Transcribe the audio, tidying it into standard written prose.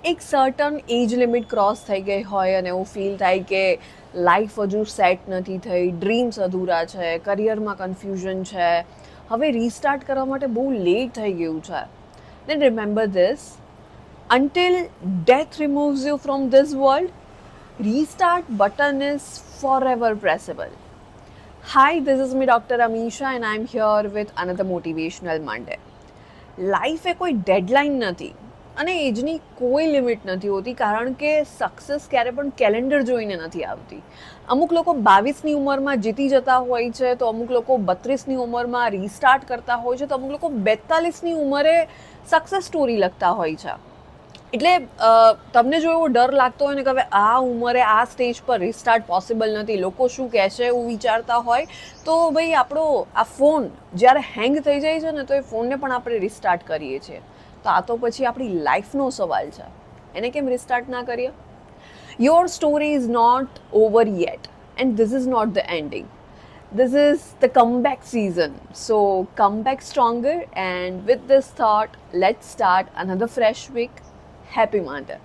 એક certain age limit cross થઈ ગઈ હોય અને એવું ફીલ થાય કે લાઈફ હજુ સેટ નથી થઈ, ડ્રીમ્સ અધૂરા છે, કરિયરમાં કન્ફ્યુઝન છે, હવે રીસ્ટાર્ટ કરવા માટે બહુ લેટ થઈ ગયું છે. Then remember this, until death removes you from this world, restart button is forever pressable. Hi, this is me, Dr. Amisha, and I'm here with another motivational Monday. Life એ કોઈ deadline નથી અને એજની કોઈ limit નથી હોતી, કારણ કે success ક્યારે પણ કેલેન્ડર જોઈને નથી આવતી. અમુક લોકો 22ની ઉંમરમાં જીતી જતા હોય છે, તો અમુક લોકો 32ની ઉંમરમાં રીસ્ટાર્ટ કરતા હોય છે, તો અમુક લોકો 42ની ઉંમરે સક્સેસ સ્ટોરી લખતા હોય છે. એટલે તમને જો એવો ડર લાગતો હોય ને કે હવે આ ઉંમરે આ સ્ટેજ પર રિસ્ટાર્ટ પોસિબલ નથી, લોકો શું કહેશે એવું વિચારતા હોય, તો ભાઈ આપણો આ ફોન જ્યારે હેંગ થઈ જાય છે ને, તો એ ફોનને પણ આપણે રિસ્ટાર્ટ કરીએ છીએ. તો આ તો પછી આપણી લાઈફનો સવાલ છે, એને કેમ રિસ્ટાર્ટ ના કરીએ? Your story is not over yet, and this is not the ending. This is the comeback season. So come back stronger. And with this thought, let's start another fresh week. Happy Monday.